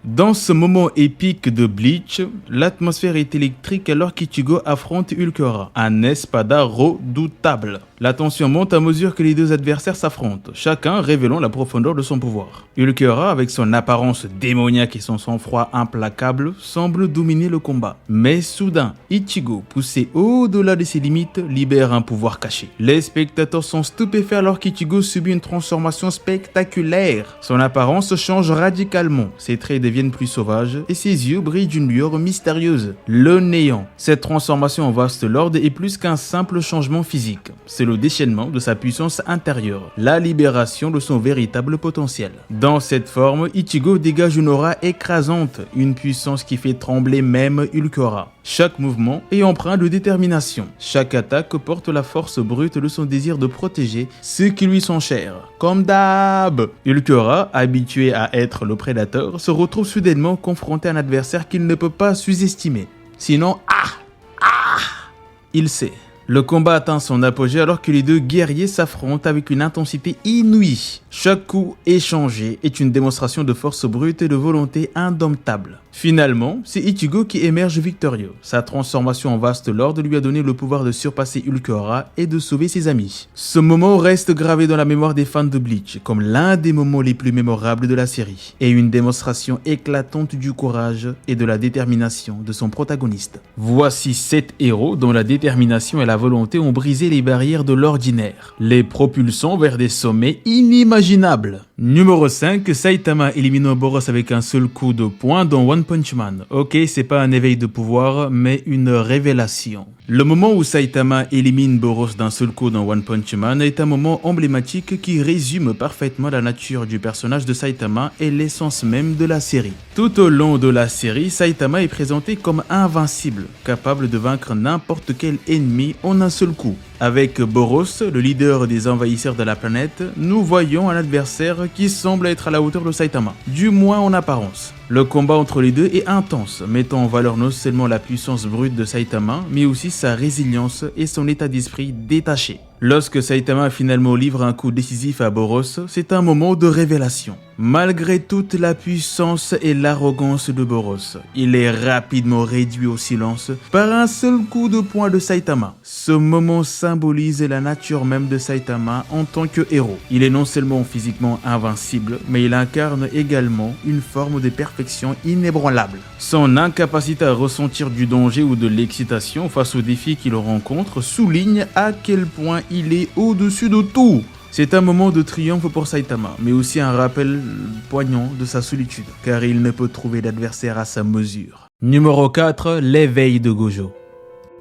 Dans ce moment épique de Bleach, l'atmosphère est électrique alors qu'Ichigo affronte Ulquiorra, un espada redoutable. La tension monte à mesure que les deux adversaires s'affrontent, chacun révélant la profondeur de son pouvoir. Ulquiorra, avec son apparence démoniaque et son sang-froid implacable, semble dominer le combat. Mais soudain, Ichigo, poussé au-delà de ses limites, libère un pouvoir caché. Les spectateurs sont stupéfaits alors qu'Ichigo subit une transformation spectaculaire. Son apparence change radicalement, ses traits deviennent plus sauvages et ses yeux brillent d'une lueur mystérieuse. Le néant. Cette transformation en vaste lord est plus qu'un simple changement physique. C'est le déchaînement de sa puissance intérieure, la libération de son véritable potentiel. Dans cette forme, Ichigo dégage une aura écrasante, une puissance qui fait trembler même Ulquiorra. Chaque mouvement est empreint de détermination. Chaque attaque porte la force brute de son désir de protéger ceux qui lui sont chers. Comme d'hab, Ulquiorra, habitué à être le prédateur, se retrouve soudainement confronté à un adversaire qu'il ne peut pas sous-estimer. Sinon, il sait. Le combat atteint son apogée alors que les deux guerriers s'affrontent avec une intensité inouïe. Chaque coup échangé est une démonstration de force brute et de volonté indomptable. Finalement, c'est Ichigo qui émerge victorieux. Sa transformation en vaste lord lui a donné le pouvoir de surpasser Ulquiorra et de sauver ses amis. Ce moment reste gravé dans la mémoire des fans de Bleach comme l'un des moments les plus mémorables de la série et une démonstration éclatante du courage et de la détermination de son protagoniste. Voici 7 héros dont la détermination et la volonté ont brisé les barrières de l'ordinaire, les propulsant vers des sommets inimaginables. Numéro 5, Saitama élimine Boros avec un seul coup de poing dans One Punch Man. Ok, c'est pas un éveil de pouvoir, mais une révélation. Le moment où Saitama élimine Boros d'un seul coup dans One Punch Man est un moment emblématique qui résume parfaitement la nature du personnage de Saitama et l'essence même de la série. Tout au long de la série, Saitama est présenté comme invincible, capable de vaincre n'importe quel ennemi en un seul coup. Avec Boros, le leader des envahisseurs de la planète, nous voyons un adversaire qui semble être à la hauteur de Saitama, du moins en apparence. Le combat entre les deux est intense, mettant en valeur non seulement la puissance brute de Saitama, mais aussi sa résilience et son état d'esprit détaché. Lorsque Saitama finalement livre un coup décisif à Boros, c'est un moment de révélation. Malgré toute la puissance et l'arrogance de Boros, il est rapidement réduit au silence par un seul coup de poing de Saitama. Ce moment symbolise la nature même de Saitama en tant que héros. Il est non seulement physiquement invincible, mais il incarne également une forme de perfection inébranlable. Son incapacité à ressentir du danger ou de l'excitation face aux défis qu'il rencontre souligne à quel point il est au-dessus de tout. C'est un moment de triomphe pour Saitama, mais aussi un rappel poignant de sa solitude, car il ne peut trouver d'adversaire à sa mesure. Numéro 4, l'éveil de Gojo.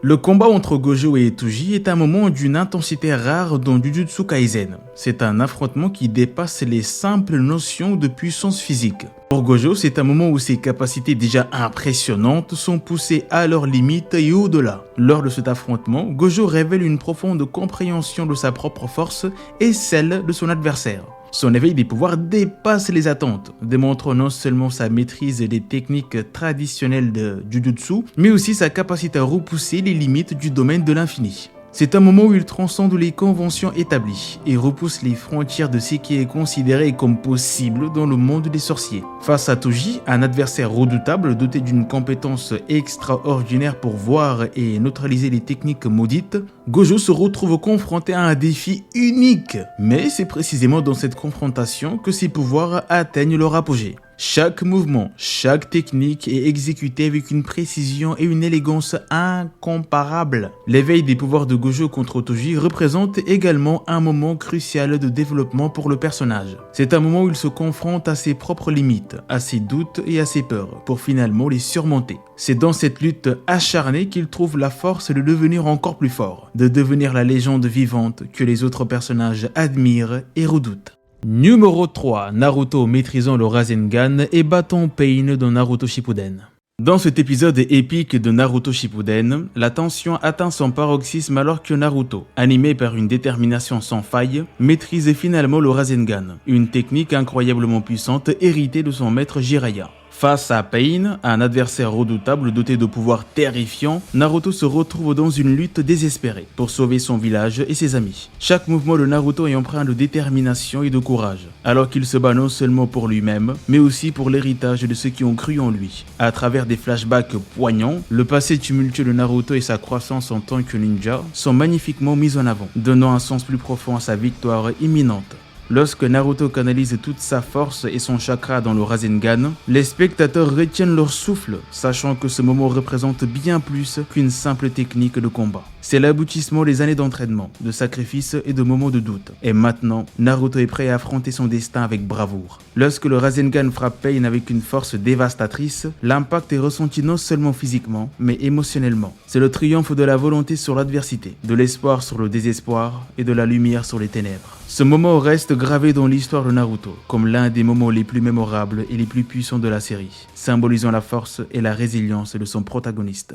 Le combat entre Gojo et Etuji est un moment d'une intensité rare dans Jujutsu Kaisen. C'est un affrontement qui dépasse les simples notions de puissance physique. Pour Gojo, c'est un moment où ses capacités déjà impressionnantes sont poussées à leurs limites et au-delà. Lors de cet affrontement, Gojo révèle une profonde compréhension de sa propre force et celle de son adversaire. Son éveil des pouvoirs dépasse les attentes, démontrant non seulement sa maîtrise des techniques traditionnelles de Jujutsu, mais aussi sa capacité à repousser les limites du domaine de l'infini. C'est un moment où il transcende les conventions établies et repousse les frontières de ce qui est considéré comme possible dans le monde des sorciers. Face à Toji, un adversaire redoutable doté d'une compétence extraordinaire pour voir et neutraliser les techniques maudites, Gojo se retrouve confronté à un défi unique. Mais c'est précisément dans cette confrontation que ses pouvoirs atteignent leur apogée. Chaque mouvement, chaque technique est exécuté avec une précision et une élégance incomparables. L'éveil des pouvoirs de Gojo contre Toji représente également un moment crucial de développement pour le personnage. C'est un moment où il se confronte à ses propres limites, à ses doutes et à ses peurs, pour finalement les surmonter. C'est dans cette lutte acharnée qu'il trouve la force de devenir encore plus fort, de devenir la légende vivante que les autres personnages admirent et redoutent. Numéro 3, Naruto maîtrisant le Rasengan et battant Pain dans Naruto Shippuden. Dans cet épisode épique de Naruto Shippuden, la tension atteint son paroxysme alors que Naruto, animé par une détermination sans faille, maîtrise finalement le Rasengan, une technique incroyablement puissante héritée de son maître Jiraiya. Face à Pain, un adversaire redoutable doté de pouvoirs terrifiants, Naruto se retrouve dans une lutte désespérée pour sauver son village et ses amis. Chaque mouvement de Naruto est empreint de détermination et de courage, alors qu'il se bat non seulement pour lui-même, mais aussi pour l'héritage de ceux qui ont cru en lui. À travers des flashbacks poignants, le passé tumultueux de Naruto et sa croissance en tant que ninja sont magnifiquement mis en avant, donnant un sens plus profond à sa victoire imminente. Lorsque Naruto canalise toute sa force et son chakra dans le Rasengan, les spectateurs retiennent leur souffle, sachant que ce moment représente bien plus qu'une simple technique de combat. C'est l'aboutissement des années d'entraînement, de sacrifices et de moments de doute. Et maintenant, Naruto est prêt à affronter son destin avec bravoure. Lorsque le Rasengan frappe Pain avec une force dévastatrice, l'impact est ressenti non seulement physiquement, mais émotionnellement. C'est le triomphe de la volonté sur l'adversité, de l'espoir sur le désespoir et de la lumière sur les ténèbres. Ce moment reste gravé dans l'histoire de Naruto, comme l'un des moments les plus mémorables et les plus puissants de la série, symbolisant la force et la résilience de son protagoniste.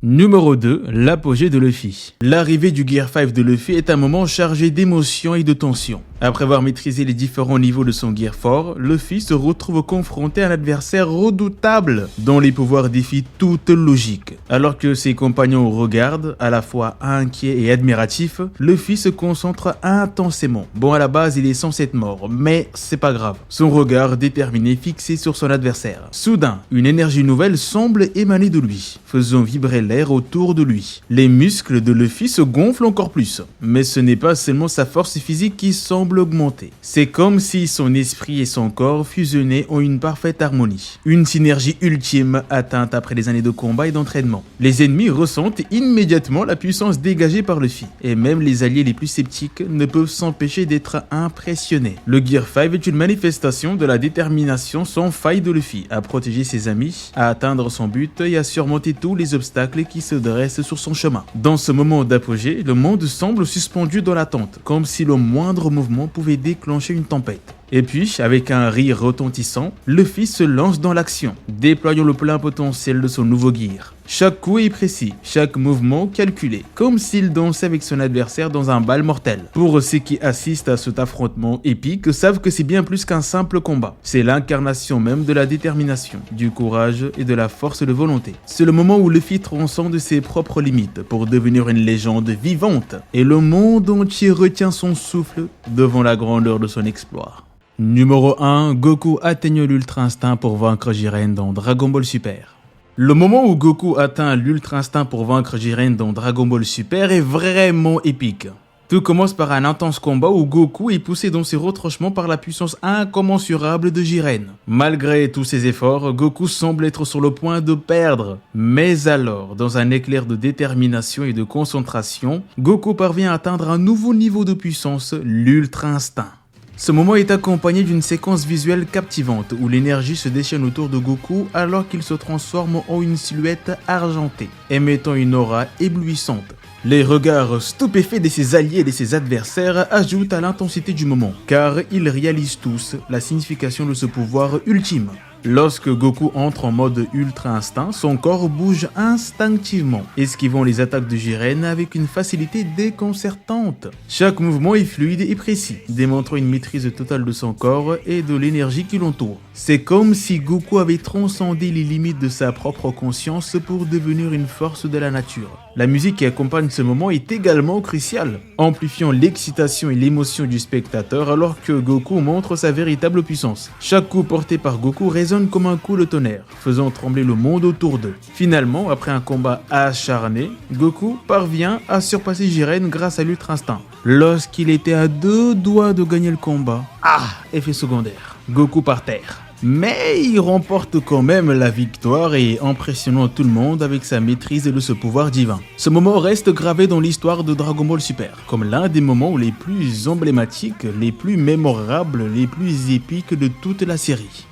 Numéro 2, l'apogée de Luffy. L'arrivée du Gear 5 de Luffy est un moment chargé d'émotions et de tension. Après avoir maîtrisé les différents niveaux de son Gear 4, Luffy se retrouve confronté à un adversaire redoutable, dont les pouvoirs défient toute logique. Alors que ses compagnons regardent, à la fois inquiets et admiratifs, Luffy se concentre intensément. Bon, à la base, il est censé être mort, mais c'est pas grave. Son regard déterminé fixé sur son adversaire. Soudain, une énergie nouvelle semble émaner de lui, faisant vibrer l'air autour de lui. Les muscles de Luffy se gonflent encore plus. Mais ce n'est pas seulement sa force physique qui semble augmenter. C'est comme si son esprit et son corps fusionnaient en une parfaite harmonie. Une synergie ultime atteinte après des années de combat et d'entraînement. Les ennemis ressentent immédiatement la puissance dégagée par Luffy. Et même les alliés les plus sceptiques ne peuvent s'empêcher d'être impressionnés. Le Gear 5 est une manifestation de la détermination sans faille de Luffy à protéger ses amis, à atteindre son but et à surmonter tous les obstacles qui se dressent sur son chemin. Dans ce moment d'apogée, le monde semble suspendu dans l'attente, comme si le moindre mouvement pouvait déclencher une tempête. Et puis, avec un rire retentissant, Luffy se lance dans l'action, déployant le plein potentiel de son nouveau gear. Chaque coup est précis, chaque mouvement calculé, comme s'il dansait avec son adversaire dans un bal mortel. Pour ceux qui assistent à cet affrontement épique savent que c'est bien plus qu'un simple combat. C'est l'incarnation même de la détermination, du courage et de la force de volonté. C'est le moment où Luffy transcende ses propres limites pour devenir une légende vivante, et le monde entier retient son souffle devant la grandeur de son exploit. Numéro 1, Goku atteigne l'Ultra Instinct pour vaincre Jiren dans Dragon Ball Super. Le moment où Goku atteint l'Ultra Instinct pour vaincre Jiren dans Dragon Ball Super est vraiment épique. Tout commence par un intense combat où Goku est poussé dans ses retranchements par la puissance incommensurable de Jiren. Malgré tous ses efforts, Goku semble être sur le point de perdre. Mais alors, dans un éclair de détermination et de concentration, Goku parvient à atteindre un nouveau niveau de puissance, l'Ultra Instinct. Ce moment est accompagné d'une séquence visuelle captivante où l'énergie se déchaîne autour de Goku alors qu'il se transforme en une silhouette argentée, émettant une aura éblouissante. Les regards stupéfaits de ses alliés et de ses adversaires ajoutent à l'intensité du moment, car ils réalisent tous la signification de ce pouvoir ultime. Lorsque Goku entre en mode Ultra Instinct, son corps bouge instinctivement, esquivant les attaques de Jiren avec une facilité déconcertante. Chaque mouvement est fluide et précis, démontrant une maîtrise totale de son corps et de l'énergie qui l'entoure. C'est comme si Goku avait transcendé les limites de sa propre conscience pour devenir une force de la nature. La musique qui accompagne ce moment est également cruciale, amplifiant l'excitation et l'émotion du spectateur alors que Goku montre sa véritable puissance. Chaque coup porté par Goku résonne comme un coup de tonnerre, faisant trembler le monde autour d'eux. Finalement, après un combat acharné, Goku parvient à surpasser Jiren grâce à l'Ultra Instinct. Lorsqu'il était à 2 doigts de gagner le combat, effet secondaire, Goku par terre. Mais il remporte quand même la victoire et impressionnant tout le monde avec sa maîtrise de ce pouvoir divin. Ce moment reste gravé dans l'histoire de Dragon Ball Super, comme l'un des moments les plus emblématiques, les plus mémorables, les plus épiques de toute la série.